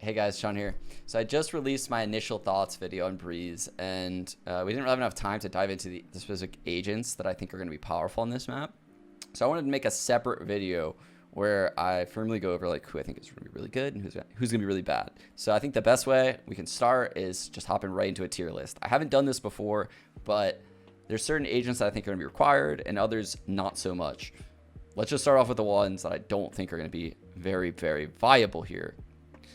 Hey guys, Sean here. So I just released my initial thoughts video on Breeze, and we didn't really have enough time to dive into the specific agents that I think are going to be powerful on this map. So I wanted to make a separate video where I firmly go over like who I think is going to be really good and who's going to be really bad. So I think the best way we can start is just hopping right into a tier list. I haven't done this before, but there's certain agents that I think are going to be required and others not so much. Let's just start off with the ones that I don't think are going to be very, very viable here.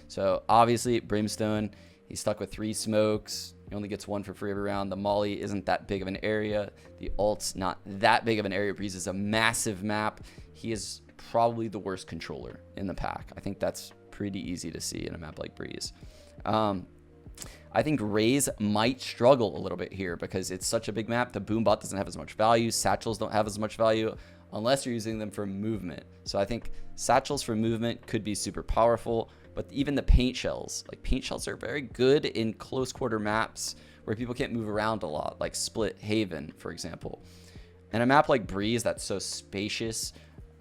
So obviously Brimstone, he's stuck with 3 smokes. He only gets 1 for free every round. The molly isn't that big of an area. The ult's not that big of an area. Breeze is a massive map. He is probably the worst controller in the pack. I think that's pretty easy to see in a map like Breeze. I think Raze might struggle a little bit here because it's such a big map. The boom bot doesn't have as much value. Satchels don't have as much value unless you're using them for movement. So I think satchels for movement could be super powerful. But even the paint shells, like paint shells are very good in close quarter maps where people can't move around a lot, like Split Haven, for example. And a map like Breeze that's so spacious,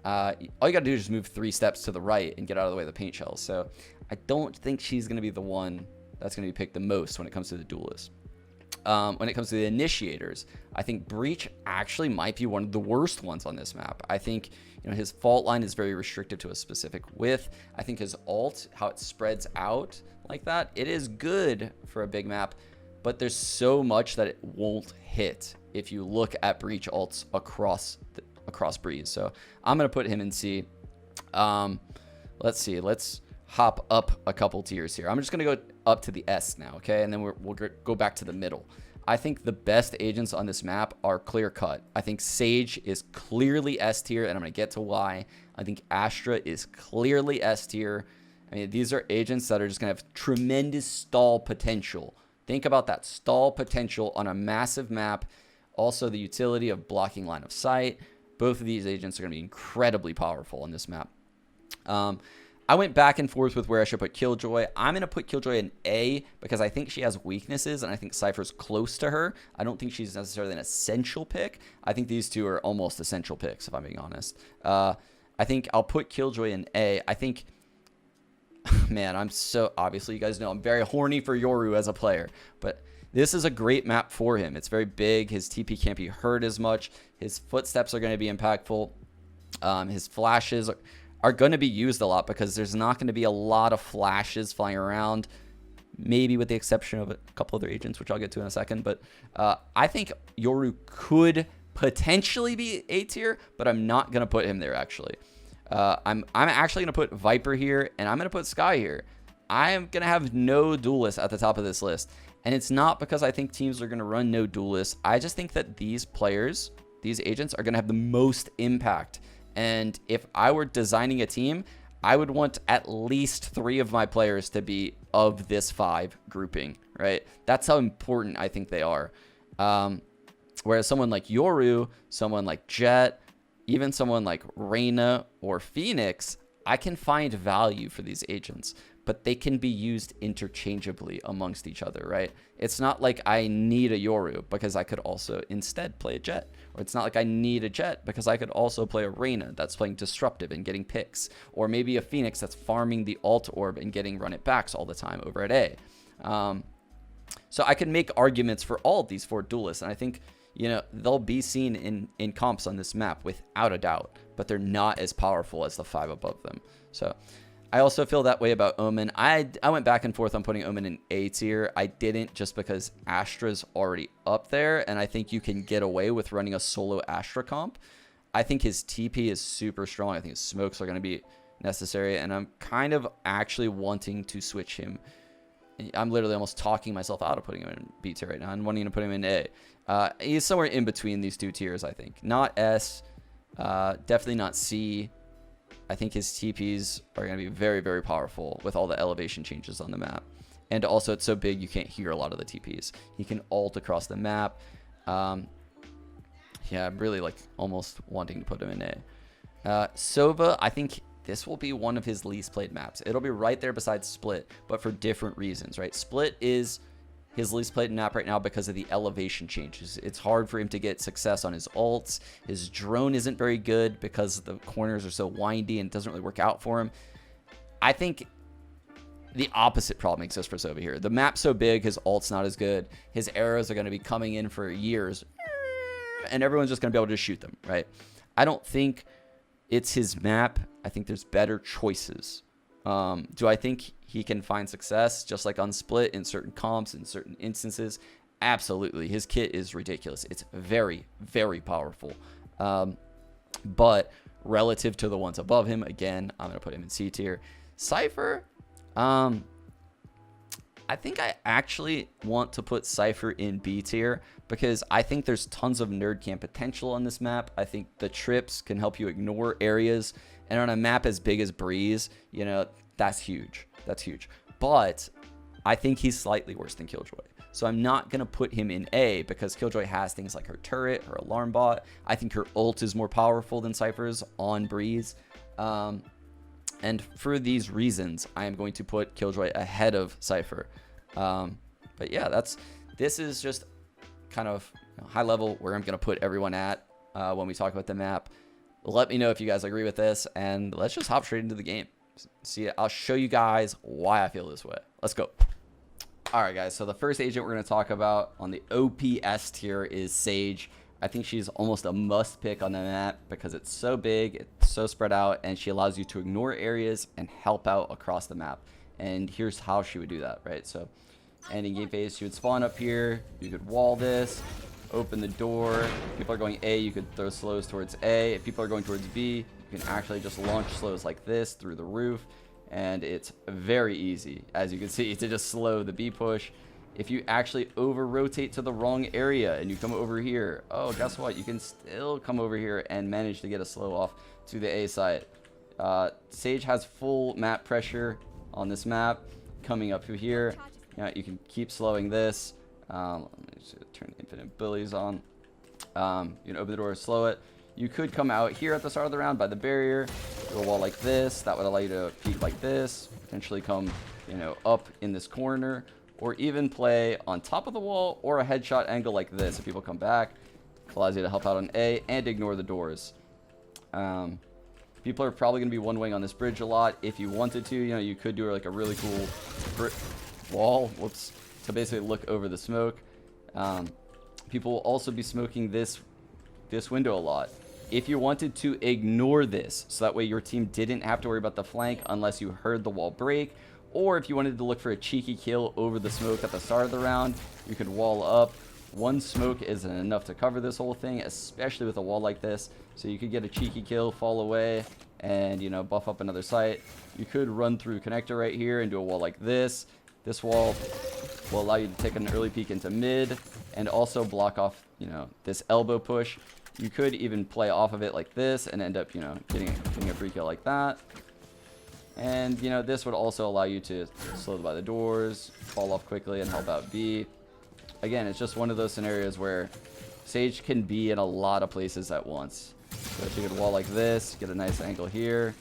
all you gotta do is just move 3 steps to the right and get out of the way of the paint shells. So I don't think she's gonna be the one that's gonna be picked the most when it comes to the duelists. When it comes to the initiators, I think Breach actually might be one of the worst ones on this map. I think his fault line is very restrictive to a specific width. I think his ult, how it spreads out like that, it is good for a big map, but there's so much that it won't hit if you look at Breach ults across Breeze. So I'm gonna put him in C. Let's see. Let's hop up a couple tiers here. I'm just gonna go up to the S now, okay? And then we'll go back to the middle. I think the best agents on this map are clear cut. I think Sage is clearly S tier, and I'm gonna get to why. I think Astra is clearly S tier. I mean, these are agents that are just gonna have tremendous stall potential. Think about that stall potential on a massive map. Also, the utility of blocking line of sight. Both of these agents are gonna be incredibly powerful on this map. I went back and forth with where I should put Killjoy. I'm going to put Killjoy in A because I think she has weaknesses, and I think Cypher's close to her. I don't think she's necessarily an essential pick. I think these two are almost essential picks, if I'm being honest. I think I'll put Killjoy in A. I think, man, obviously you guys know I'm very horny for Yoru as a player, but this is a great map for him. It's very big. His TP can't be hurt as much. His footsteps are going to be impactful. His flashes are going to be used a lot because there's not going to be a lot of flashes flying around, maybe with the exception of a couple other agents, which I'll get to in a second. But I think Yoru could potentially be A tier, but I'm not going to put him there, actually. I'm actually going to put Viper here, and I'm going to put Skye here. I am going to have no duelists at the top of this list. And it's not because I think teams are going to run no duelists. I just think that these players, these agents, are going to have the most impact. And if I were designing a team, I would want at least 3 of my players to be of this 5 grouping, right? That's how important I think they are. Whereas someone like Yoru, someone like Jett, even someone like Reyna or Phoenix, I can find value for these agents, but they can be used interchangeably amongst each other, right? It's not like I need a Yoru because I could also instead play a Jett. Or it's not like I need a Jett because I could also play a Reyna that's playing disruptive and getting picks. Or maybe a Phoenix that's farming the alt orb and getting run it backs all the time over at A. So I can make arguments for all of these 4 duelists, and I think they'll be seen in comps on this map without a doubt, but they're not as powerful as the 5 above them. So I also feel that way about Omen. I went back and forth on putting Omen in A tier. I didn't just because Astra's already up there, and I think you can get away with running a solo Astra comp. I think his TP is super strong. I think his smokes are going to be necessary, and I'm kind of actually wanting to switch him. I'm literally almost talking myself out of putting him in B tier right now and wanting to put him in A. He's somewhere in between these 2 tiers, I think. Not S, definitely not C. I think his TPs are going to be very, very powerful with all the elevation changes on the map. And also, it's so big, you can't hear a lot of the TPs. He can ult across the map. Yeah, I'm really almost wanting to put him in A. Sova, I think this will be one of his least played maps. It'll be right there beside Split, but for different reasons, right? Split is his least played map right now because of the elevation changes. It's hard for him to get success on his ults. His drone isn't very good because the corners are so windy and it doesn't really work out for him. I think the opposite problem exists for Sova here. The map's so big, his ult's not as good. His arrows are going to be coming in for years, and everyone's just going to be able to shoot them, right? I don't think it's his map. I think there's better choices. Do I think he can find success just like on Split in certain comps, in certain instances? Absolutely. His kit is ridiculous. It's very, very powerful. But relative to the ones above him, again, I'm going to put him in C tier. Cypher, I think I actually want to put Cypher in B tier because I think there's tons of nerd camp potential on this map. I think the trips can help you ignore areas. And on a map as big as Breeze, you know, that's huge. That's huge. But I think he's slightly worse than Killjoy. So I'm not going to put him in A because Killjoy has things like her turret, her alarm bot. I think her ult is more powerful than Cypher's on Breeze. And for these reasons, I am going to put Killjoy ahead of Cypher. But yeah, this is just kind of high level where I'm going to put everyone at when we talk about the map. Let me know if you guys agree with this, and let's just hop straight into the game. See, I'll show you guys why I feel this way. Let's go. All right, guys. So the first agent we're going to talk about on the OPS tier is Sage. I think she's almost a must pick on the map because it's so big, it's so spread out, and she allows you to ignore areas and help out across the map. And here's how she would do that, right? So ending game phase, she would spawn up here. You could wall this, open the door. If people are going A, you could throw slows towards A. If people are going towards B, you can actually just launch slows like this through the roof. And it's very easy, as you can see, to just slow the B push. If you actually over-rotate to the wrong area and you come over here, oh, guess what? You can still come over here and manage to get a slow off to the A side. Sage has full map pressure on this map. Coming up here, you can keep slowing this. Let me just turn infinite bullies on. You can open the door, slow it. You could come out here at the start of the round by the barrier, do a wall like this. That would allow you to peek like this, potentially come, up in this corner, or even play on top of the wall or a headshot angle like this. If people come back, allows you to help out on A and ignore the doors. People are probably going to be one-wing on this bridge a lot. If you wanted to, you could do like a really cool wall, to basically look over the smoke. People will also be smoking this window a lot. If you wanted to ignore this, so that way your team didn't have to worry about the flank unless you heard the wall break, or if you wanted to look for a cheeky kill over the smoke at the start of the round, you could wall up. One smoke isn't enough to cover this whole thing, especially with a wall like this. So you could get a cheeky kill, fall away, and buff up another site. You could run through connector right here and do a wall like this. This wall will allow you to take an early peek into mid and also block off, this elbow push. You could even play off of it like this and end up, getting a free kill like that. And, this would also allow you to slow by the doors, fall off quickly, and help out B. Again, it's just one of those scenarios where Sage can be in a lot of places at once. So if you could wall like this, get a nice angle here.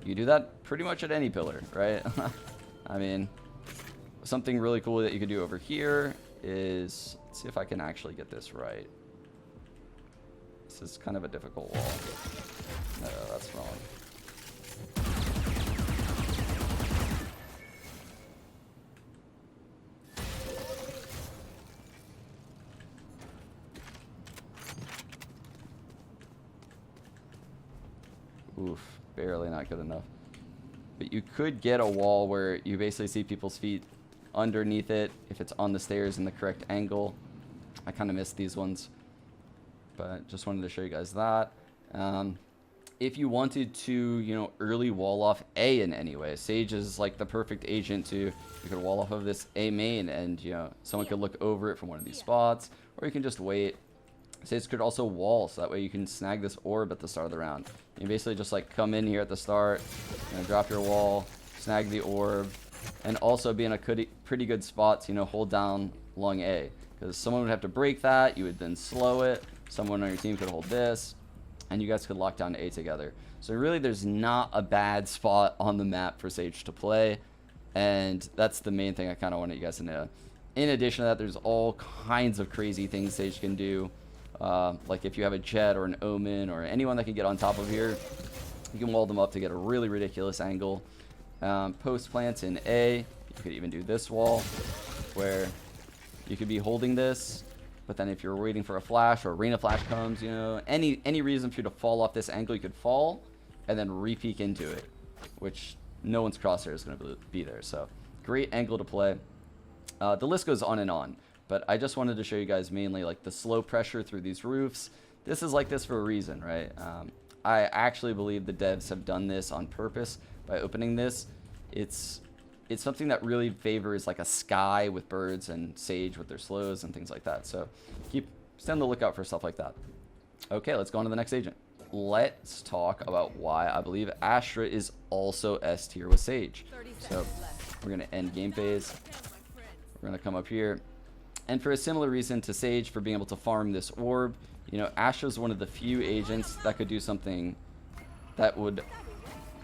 You do that pretty much at any pillar, right? I mean, something really cool that you could do over here is, let's see if I can actually get this right. This is kind of a difficult wall. No, that's wrong. Oof, barely not good enough. But you could get a wall where you basically see people's feet underneath it if it's on the stairs in the correct angle. I kind of missed these ones, but just wanted to show you guys that. If you wanted to, early wall off A in any way, Sage is like the perfect agent to, you could wall off of this A main and, someone could look over it from one of these spots, or you can just wait. Sage could also wall, so that way you can snag this orb at the start of the round. You basically just like come in here at the start, drop your wall, snag the orb, and also be in a pretty good spot to, hold down long A. Because someone would have to break that, you would then slow it, someone on your team could hold this, and you guys could lock down A together. So really there's not a bad spot on the map for Sage to play, and that's the main thing I kind of wanted you guys to know. In addition to that, there's all kinds of crazy things Sage can do. Like if you have a Jett or an Omen or anyone that can get on top of here, you can wall them up to get a really ridiculous angle. Post plants in A. You could even do this wall where you could be holding this, but then if you're waiting for a flash or a Reyna flash comes, you know, any reason for you to fall off this angle, you could fall and then re-peek into it, which no one's crosshair is going to be there. So great angle to play. The list goes on and on, but I just wanted to show you guys mainly like the slow pressure through these roofs. This is like this for a reason, right? I actually believe the devs have done this on purpose by opening this. It's something that really favors like a Skye with birds and Sage with their slows and things like that. So stay on the lookout for stuff like that. Okay, let's go on to the next agent. Let's talk about why I believe Astra is also S tier with Sage. So we're going to end game phase. We're going to come up here. And for a similar reason to Sage for being able to farm this orb, you know, Astra is one of the few agents that could do something that would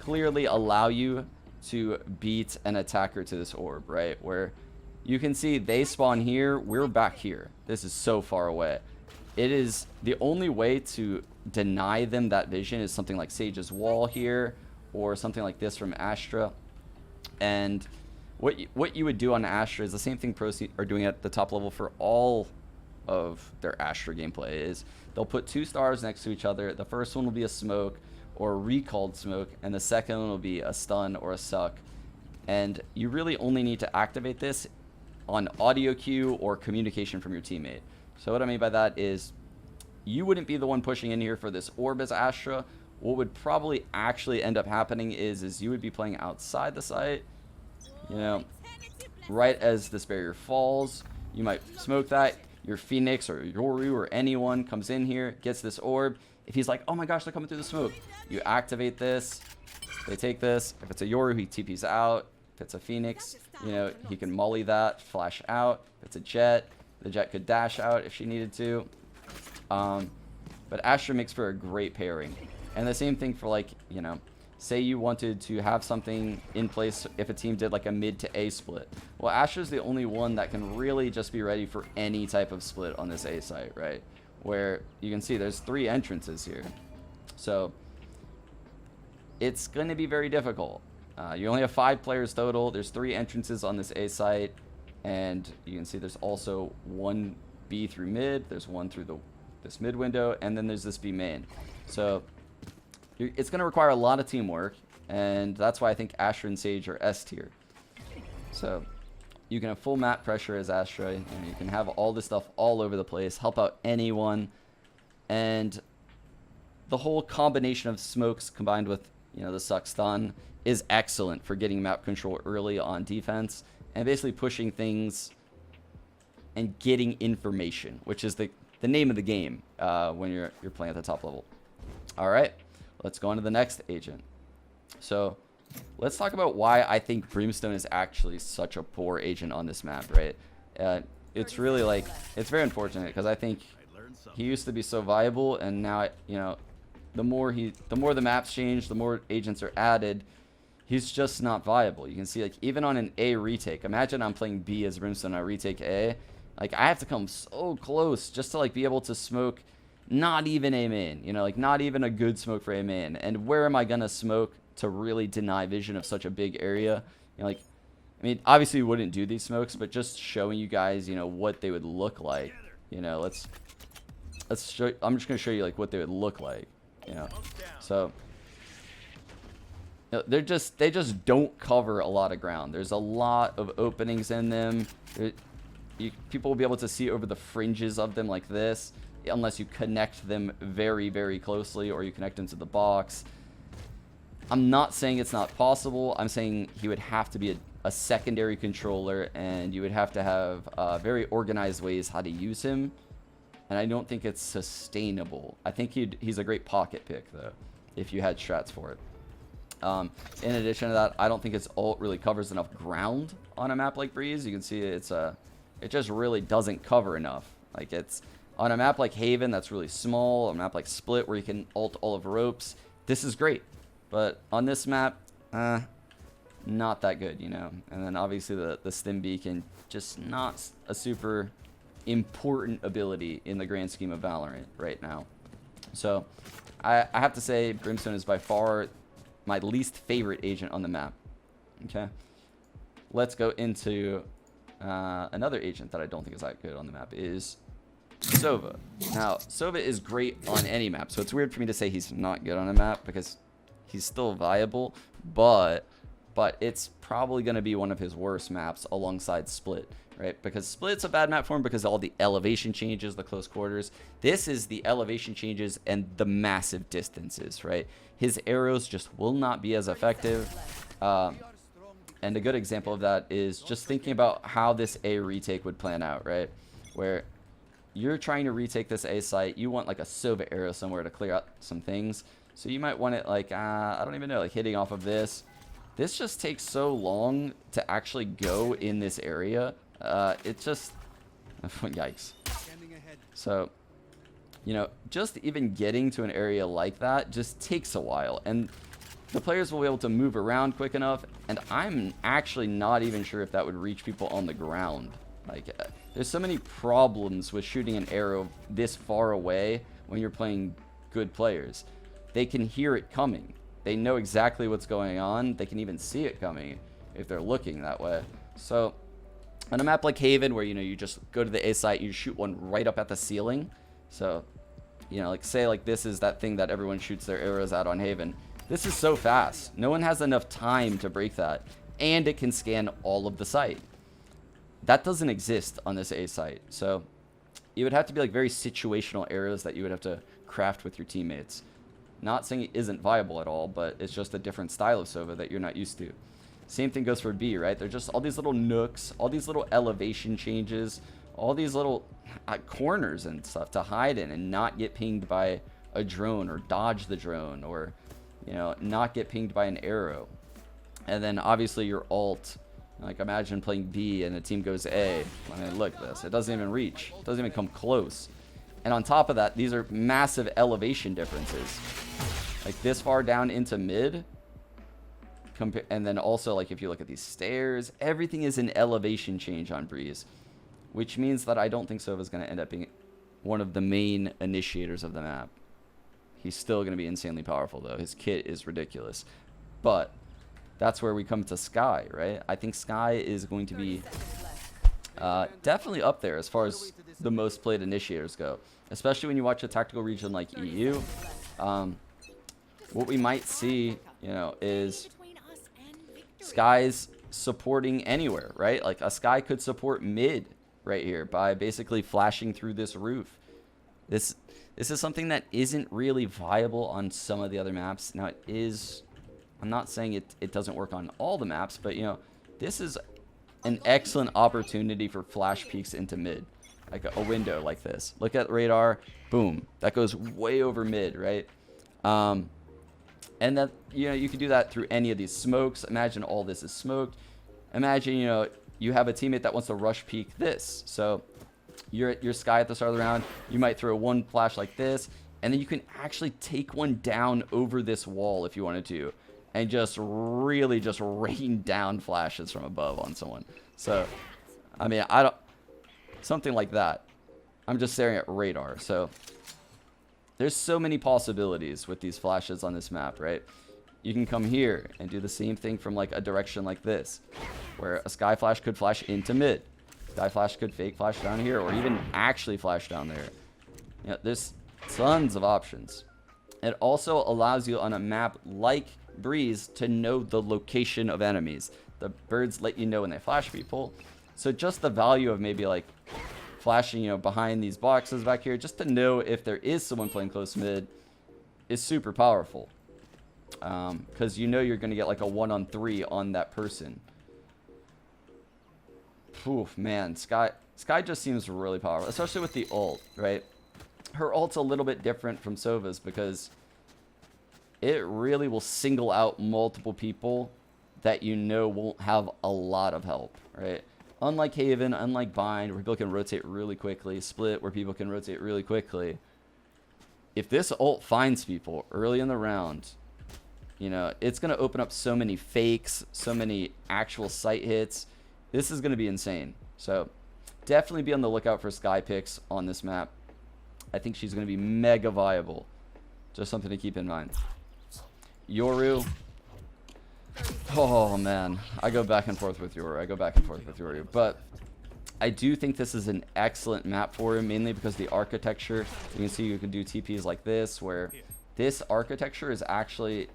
clearly allow you to beat an attacker to this orb, right? Where you can see they spawn here, we're back here. This is so far away. It is the only way to deny them that vision is something like Sage's wall here or something like this from Astra. And what you would do on Astra is the same thing pros are doing at the top level for all of their Astra gameplay is they'll put 2 stars next to each other. The first one will be a smoke or a recalled smoke, and the second one will be a stun or a suck. And you really only need to activate this on audio cue or communication from your teammate. So what I mean by that is you wouldn't be the one pushing in here for this orb as Astra. What would probably actually end up happening is you would be playing outside the site, you know, right as this barrier falls. You might smoke that. Your Phoenix or Yoru or anyone comes in here, gets this orb. If he's like, oh my gosh, they're coming through the smoke, you activate this. They take this. If it's a Yoru, he TPs out. If it's a Phoenix, you know, he can molly that, flash out. If it's a Jett, the Jett could dash out if she needed to. But Astra makes for a great pairing. And the same thing for, like, you know, say you wanted to have something in place if a team did like a mid to A split. Well, Astra's the only one that can really just be ready for any type of split on this A site, right? Where you can see there's 3 entrances here. So it's going to be very difficult. You only have 5 players total. There's 3 entrances on this A site. And you can see there's also 1 B through mid. There's 1 through this mid window. And then there's this B main. So it's going to require a lot of teamwork, and that's why I think Astra and Sage are S tier. So you can have full map pressure as Astra, and you can have all this stuff all over the place, help out anyone, and the whole combination of smokes combined with, you know, the suck stun is excellent for getting map control early on defense and basically pushing things and getting information, which is the name of the game when you're playing at the top level. All right. Let's go on to the next agent. So let's talk about why I think Brimstone is actually such a poor agent on this map, right? It's really like, it's very unfortunate because I think he used to be so viable, and now, you know, the more the maps change, the more agents are added, he's just not viable. You can see, like, even on an A retake, imagine I'm playing B as Brimstone, I retake A. Like, I have to come so close just to, like, be able to smoke not even A main, you know, like not even a good smoke for A main. And where am I going to smoke to really deny vision of such a big area? You know, like, I mean, obviously we wouldn't do these smokes, but just showing you guys, you know, what they would look like. You know, let's show, I'm just going to show you like what they would look like, you know. So you know, they just don't cover a lot of ground. There's a lot of openings in them. People will be able to see over the fringes of them like this, unless you connect them very, very closely or you connect them to the box. I'm not saying it's not possible. I'm saying he would have to be a secondary controller, and you would have to have very organized ways how to use him. And I don't think it's sustainable. I think he's a great pocket pick, though, if you had strats for it. In addition to that, I don't think his ult really covers enough ground on a map like Breeze. You can see it just really doesn't cover enough. Like, it's on a map like Haven, that's really small. A map like Split, where you can ult all of ropes, this is great. But on this map, not that good, you know. And then obviously the stim beacon, just not a super important ability in the grand scheme of Valorant right now. So I have to say Brimstone is by far my least favorite agent on the map. Okay. Let's go into another agent that I don't think is that good on the map is Sova. Now, Sova is great on any map, so it's weird for me to say he's not good on a map because he's still viable, but it's probably going to be one of his worst maps alongside Split, right? Because Split's a bad map for him because of all the elevation changes, the close quarters. This is the elevation changes and the massive distances, right? His arrows just will not be as effective. And a good example of that is just thinking about how this A retake would plan out, right? Where you're trying to retake this A site, you want like a Sova arrow somewhere to clear out some things. So you might want it like, I don't even know, like hitting off of this. This just takes so long to actually go in this area. It just, yikes. So, you know, just even getting to an area like that just takes a while. And the players will be able to move around quick enough. And I'm actually not even sure if that would reach people on the ground. Like, there's so many problems with shooting an arrow this far away when you're playing good players. They can hear it coming. They know exactly what's going on. They can even see it coming if they're looking that way. So on a map like Haven, where, you know, you just go to the A site, you shoot one right up at the ceiling. So, you know, like say like this is that thing that everyone shoots their arrows at on Haven. This is so fast. No one has enough time to break that. And it can scan all of the site. That doesn't exist on this A site. So it would have to be like very situational arrows that you would have to craft with your teammates. Not saying it isn't viable at all, but it's just a different style of Sova that you're not used to. Same thing goes for B, right? They're just all these little nooks, all these little elevation changes, all these little corners and stuff to hide in and not get pinged by a drone or dodge the drone or, you know, not get pinged by an arrow. And then obviously your ult, like imagine playing B and the team goes A. I mean, look at this. It doesn't even reach. It doesn't even come close. And on top of that, these are massive elevation differences. Like this far down into mid. And then also, like if you look at these stairs, everything is an elevation change on Breeze. Which means that I don't think Sova is going to end up being one of the main initiators of the map. He's still going to be insanely powerful, though. His kit is ridiculous. But that's where we come to Skye, right? I think Skye is going to be definitely up there as far as the most played initiators go. Especially when you watch a tactical region like EU. What we might see, you know, is Skye's supporting anywhere, right? Like a Skye could support mid right here by basically flashing through this roof. This is something that isn't really viable on some of the other maps. Now it is, I'm not saying it doesn't work on all the maps, but you know, this is an excellent opportunity for flash peeks into mid. Like a window like this. Look at radar, boom. That goes way over mid, right? And that, you know, you can do that through any of these smokes. Imagine all this is smoked. Imagine, you know, you have a teammate that wants to rush peek this. So you're at your Skye at the start of the round. You might throw one flash like this, and then you can actually take one down over this wall if you wanted to, and just really just rain down flashes from above on someone. So, I mean, something like that. I'm just staring at radar. So there's so many possibilities with these flashes on this map, right? You can come here and do the same thing from like a direction like this, where a Skye flash could flash into mid. Skye flash could fake flash down here, or even actually flash down there. You know, there's tons of options. It also allows you on a map like Breeze to know the location of enemies. The birds let you know when they flash people. So just the value of maybe like flashing, you know, behind these boxes back here, just to know if there is someone playing close mid, is super powerful. Because you know you're going to get like a 1-on-3 on that person. Oof, man, Skye just seems really powerful, especially with the ult, right? Her ult's a little bit different from Sova's because it really will single out multiple people that you know won't have a lot of help, right? Unlike Haven, unlike Bind, where people can rotate really quickly, Split, where people can rotate really quickly. If this ult finds people early in the round, you know, it's going to open up so many fakes, so many actual site hits. This is going to be insane. So definitely be on the lookout for Skye picks on this map. I think she's going to be mega viable. Just something to keep in mind. Yoru. Oh man, I go back and forth with Yoru. But I do think this is an excellent map for him, mainly because the architecture. You can see you can do TPs like this, where this architecture is actually,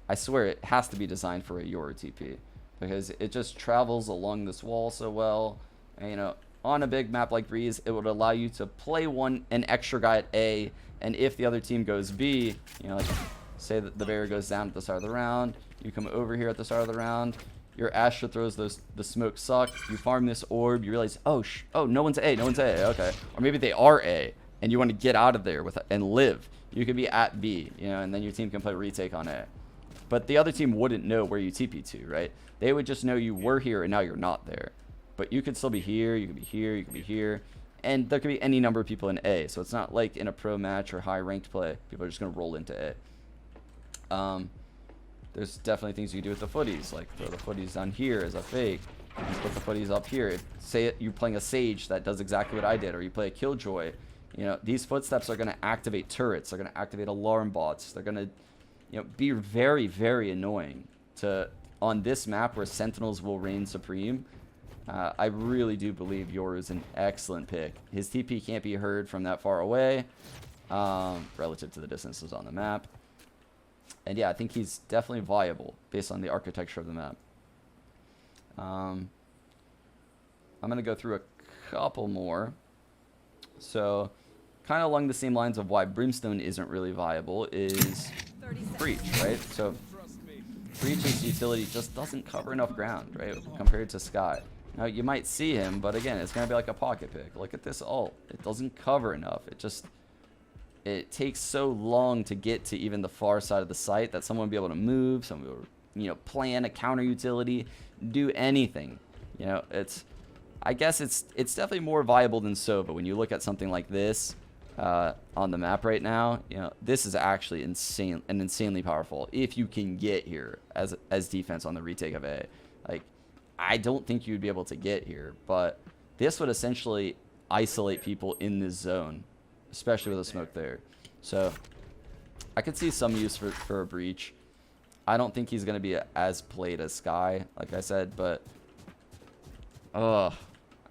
I swear, it has to be designed for a Yoru TP, because it just travels along this wall so well. And, you know, on a big map like Breeze, it would allow you to play an extra guy at A, and if the other team goes B, you know, like say that the barrier goes down at the start of the round, you come over here at the start of the round, your Astra throws the smoke suck, you farm this orb, you realize, oh, no one's A, okay. Or maybe they are A, and you want to get out of there and live. You could be at B, you know, and then your team can play retake on A. But the other team wouldn't know where you TP to, right? They would just know you were here and now you're not there. But you could still be here, you could be here, you could be here, and there could be any number of people in A. So it's not like in a pro match or high ranked play, people are just going to roll into A. There's definitely things you can do with the footies, like throw the footies down here as a fake. You can put the footies up here. Say you're playing a Sage that does exactly what I did, or you play a Killjoy. You know, these footsteps are going to activate turrets. They're going to activate alarm bots. They're going to, you know, be very, very annoying on this map where Sentinels will reign supreme. I really do believe Yoru is an excellent pick. His TP can't be heard from that far away, relative to the distances on the map. And yeah, I think he's definitely viable based on the architecture of the map. I'm going to go through a couple more. So, kind of along the same lines of why Brimstone isn't really viable is Breach, right? So, Breach's utility just doesn't cover enough ground, right, compared to Skye. Now, you might see him, but again, it's going to be like a pocket pick. Look at this ult. It doesn't cover enough. It takes so long to get to even the far side of the site that someone will be able to move, someone will, you know, plan a counter utility, do anything. You know, I guess it's definitely more viable than Sova when you look at something like this on the map right now. You know, this is actually insanely powerful if you can get here as defense on the retake of A. Like, I don't think you'd be able to get here, but this would essentially isolate people in this zone, especially with a smoke there. So I could see some use for a Breach. I don't think he's going to be as played as Skye, like I said, but I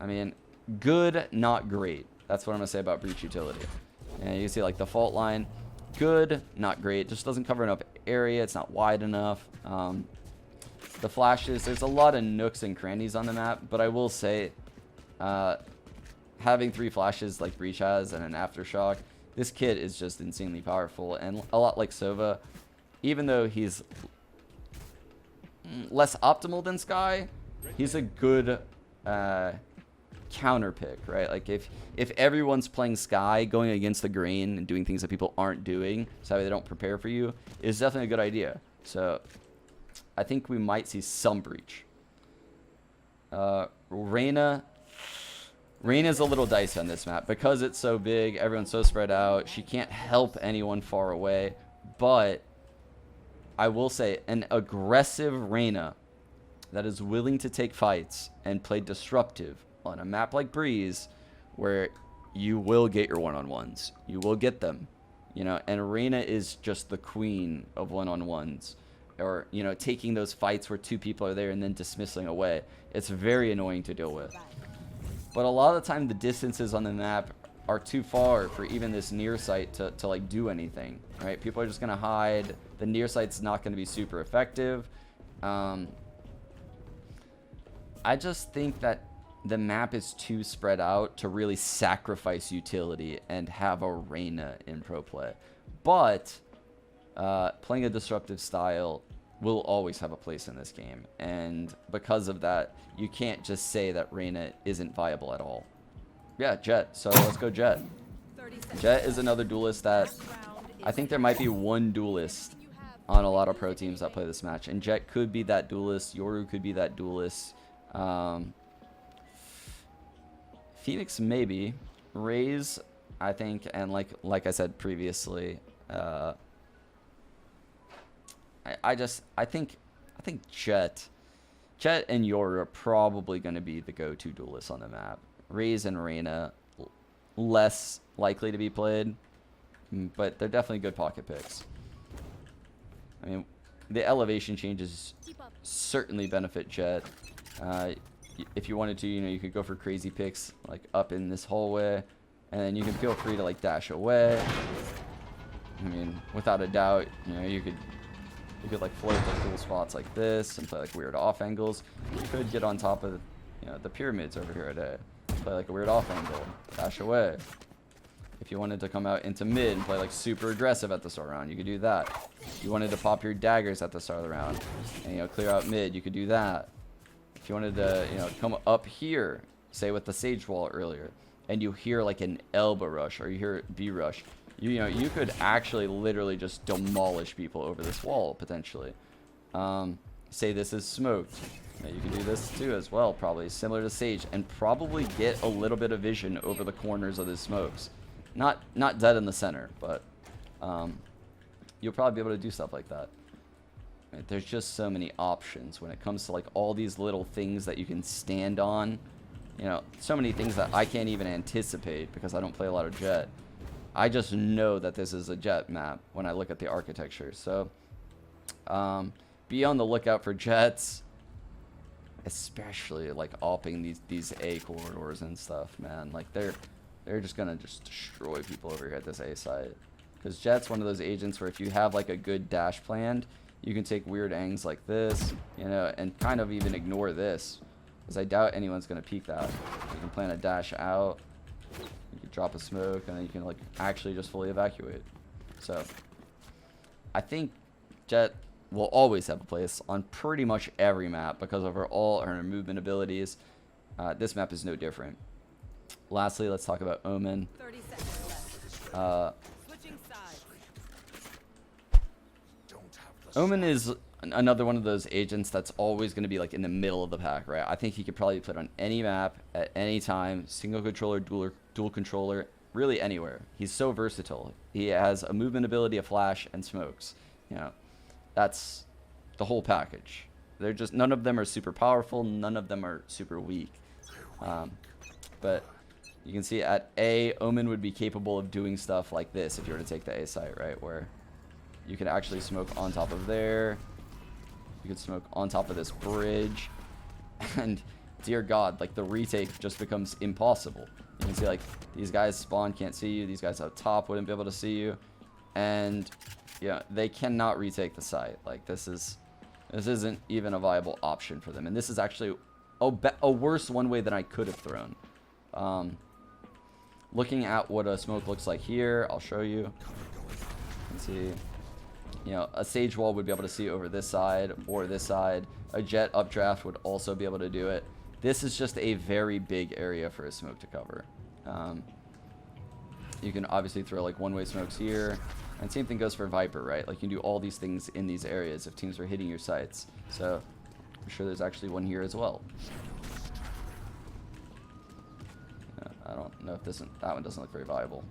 mean, good, not great. That's what I'm going to say about Breach utility. And you can see like the fault line, good, not great. Just doesn't cover enough area. It's not wide enough. The flashes, there's a lot of nooks and crannies on the map, but I will say having 3 flashes like Breach has and an aftershock, this kit is just insanely powerful. And a lot like Sova, even though he's less optimal than Skye, he's a good counter pick, right? Like if everyone's playing Skye, going against the grain and doing things that people aren't doing, so they don't prepare for you, is definitely a good idea. So I think we might see some Breach. Reyna's a little dicey on this map because it's so big, everyone's so spread out. She can't help anyone far away, but I will say an aggressive Reyna that is willing to take fights and play disruptive on a map like Breeze, where you will get your one-on-ones. You will get them, you know, and Reyna is just the queen of one-on-ones, or, you know, taking those fights where 2 people are there and then dismissing away. It's very annoying to deal with. But a lot of the time, the distances on the map are too far for even this near sight to like do anything, right? People are just going to hide. The near sight's not going to be super effective. I just think that the map is too spread out to really sacrifice utility and have a Reyna in pro play. But playing a disruptive style will always have a place in this game, and because of that, you can't just say that Reyna isn't viable at all. Yeah, Jett. So let's go Jett. Jett is another duelist that I think there might be one duelist on a lot of pro teams that play this match, and Jett could be that duelist. Yoru could be that duelist. Phoenix maybe. Raze, I think, and like I said previously, I think Jett and Yoru are probably going to be the go-to duelists on the map. Raze and Reyna less likely to be played, but they're definitely good pocket picks. I mean, the elevation changes certainly benefit Jett. If you wanted to, you know, you could go for crazy picks like up in this hallway, and then you can feel free to like dash away. I mean, without a doubt, you know, you could like float like cool spots like this and play like weird off angles. You could get on top of, you know, the pyramids over here at A, play like a weird off angle, dash away. If you wanted to come out into mid and play like super aggressive at the start of the round, you could do that. If you wanted to pop your daggers at the start of the round and, you know, clear out mid, you could do that. If you wanted to, you know, come up here, say with the Sage Wall earlier, and you hear like an elbow rush or you hear B rush, you know, you could actually literally just demolish people over this wall potentially. Say this is smoked. You can do this too as well, probably similar to Sage, and probably get a little bit of vision over the corners of the smokes. Not dead in the center, but you'll probably be able to do stuff like that. Right? There's just so many options when it comes to like all these little things that you can stand on. You know, so many things that I can't even anticipate because I don't play a lot of Jett. I just know that this is a Jett map when I look at the architecture. So be on the lookout for Jetts, especially like opping these A corridors and stuff, man. Like they're just gonna just destroy people over here at this A site. Because Jett's one of those agents where if you have like a good dash planned, you can take weird angles like this, you know, and kind of even ignore this. Because I doubt anyone's gonna peek that. You can plan a dash out, you can drop a smoke, and then you can like actually just fully evacuate. So I think Jett will always have a place on pretty much every map because of all her movement abilities. This map is no different. Lastly, let's talk about Omen. 30 seconds left. Switching sides. Omen is another one of those agents that's always going to be like in the middle of the pack, right? I think he could probably put on any map at any time, single controller, dual controller, really anywhere. He's so versatile. He has a movement ability, a flash, and smokes. You know, that's the whole package. They're just, none of them are super powerful, none of them are super weak. But you can see at A, Omen would be capable of doing stuff like this if you were to take the A site, right? Where you can actually smoke on top of there. You could smoke on top of this bridge. And dear God, like the retake just becomes impossible. You can see like these guys spawn, can't see you. These guys up top wouldn't be able to see you. And yeah, they cannot retake the site. Like this isn't even a viable option for them. And this is actually a worse one way than I could have thrown. Looking at what a smoke looks like here, I'll show you. You can see, you know, a Sage Wall would be able to see over this side or this side. A Jett updraft would also be able to do it. This is just a very big area for a smoke to cover. You can obviously throw like one-way smokes here. And same thing goes for Viper, right? Like you can do all these things in these areas if teams are hitting your sites. So I'm sure there's actually one here as well. I don't know if that one doesn't look very viable.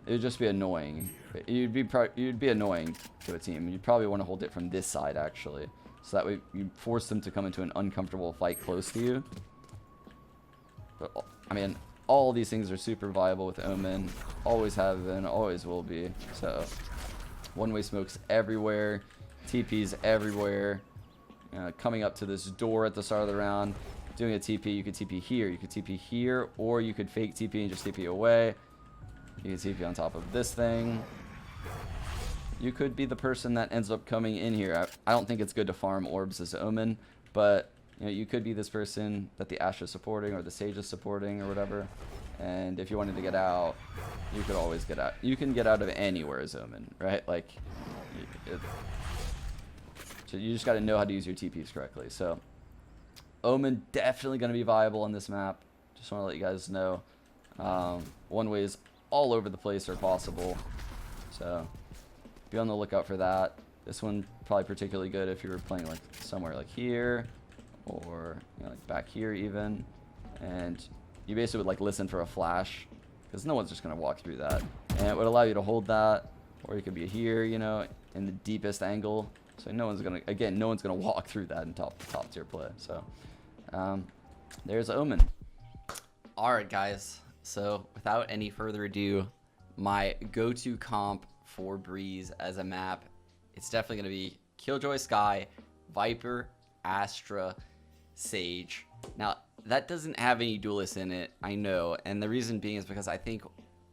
It would just be annoying. You'd be annoying to a team. You'd probably want to hold it from this side actually, so that way you force them to come into an uncomfortable fight close to you. But I mean, all these things are super viable with Omen. Always have been, always will be. So one-way smokes everywhere, TPs everywhere. Coming up to this door at the start of the round. Doing a TP, you could TP here, you could TP here, or you could fake TP and just TP away. You can TP on top of this thing. You could be the person that ends up coming in here. I don't think it's good to farm orbs as Omen, but you know, you could be this person that the Astra is supporting or the Sage is supporting or whatever. And if you wanted to get out, you could always get out. You can get out of anywhere as Omen, right? Like, so you just got to know how to use your TPs correctly. So Omen definitely going to be viable on this map. Just want to let you guys know. One ways all over the place are possible. So be on the lookout for that. This one probably particularly good if you were playing like somewhere like here or you know, like back here even. And you basically would like listen for a flash because no one's just going to walk through that. And it would allow you to hold that, or you could be here, you know, in the deepest angle. So no one's going to, again, no one's going to walk through that in top tier play. So there's Omen. All right, guys. So without any further ado, my go-to comp for Breeze as a map, it's definitely going to be Killjoy Skye Viper, Astra, Sage. Now, that doesn't have any duelists in it, I know. And the reason being is because I think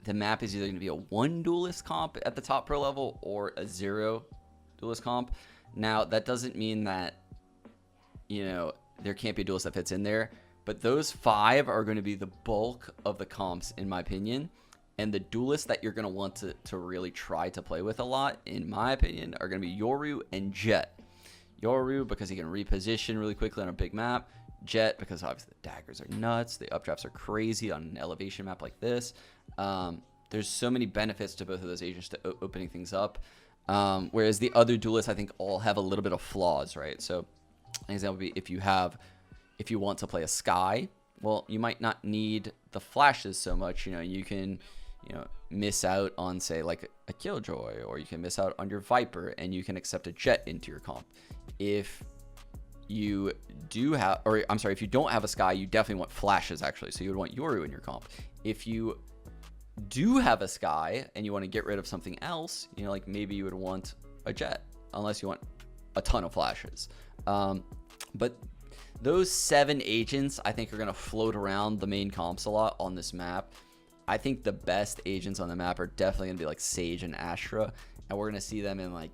the map is either going to be a 1 duelist comp at the top pro level or a 0 duelist comp. Now, that doesn't mean that, you know, there can't be a duelist that fits in there. But those 5 are going to be the bulk of the comps, in my opinion. And the duelists that you're going to want to really try to play with a lot, in my opinion, are going to be Yoru and Jett. Yoru, because he can reposition really quickly on a big map. Jett, because obviously the daggers are nuts. The updrafts are crazy on an elevation map like this. There's so many benefits to both of those agents to opening things up. Whereas the other duelists, I think, all have a little bit of flaws, right? So an example would be if you want to play a Skye, well, you might not need the flashes so much. You know, you can, you know, miss out on, say, like a Killjoy, or you can miss out on your Viper, and you can accept a Jett into your comp. If you do have, or I'm sorry, if you don't have a Skye, you definitely want flashes, actually. So you would want Yoru in your comp. If you do have a Skye and you want to get rid of something else, you know, like maybe you would want a Jett, unless you want a ton of flashes. But those 7 agents, I think, are going to float around the main comps a lot on this map. I think the best agents on the map are definitely going to be like Sage and Astra. And we're going to see them in, like,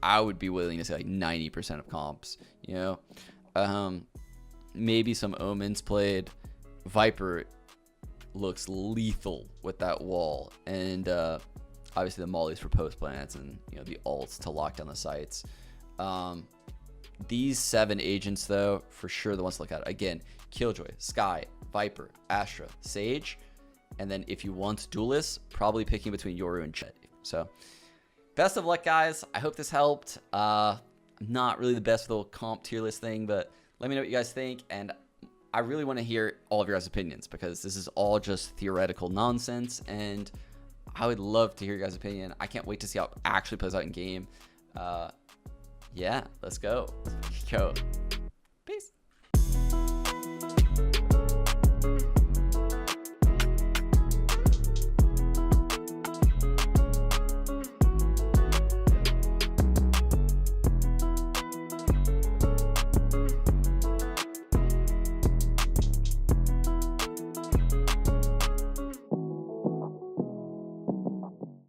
I would be willing to say like 90% of comps, you know. Maybe some Omens played. Viper looks lethal with that wall. And obviously the mollies for post plants, and, you know, the ults to lock down the sites. These 7 agents, though, for sure the ones to look at. Again, Killjoy, Skye, Viper, Astra, Sage. And then if you want duelists, probably picking between Yoru and Jett. So best of luck, guys. I hope this helped. I'm not really the best with the little comp tier list thing, but let me know what you guys think. And I really want to hear all of your guys' opinions, because this is all just theoretical nonsense. And I would love to hear your guys' opinion. I can't wait to see how it actually plays out in game. Yeah, let's go. Let's go.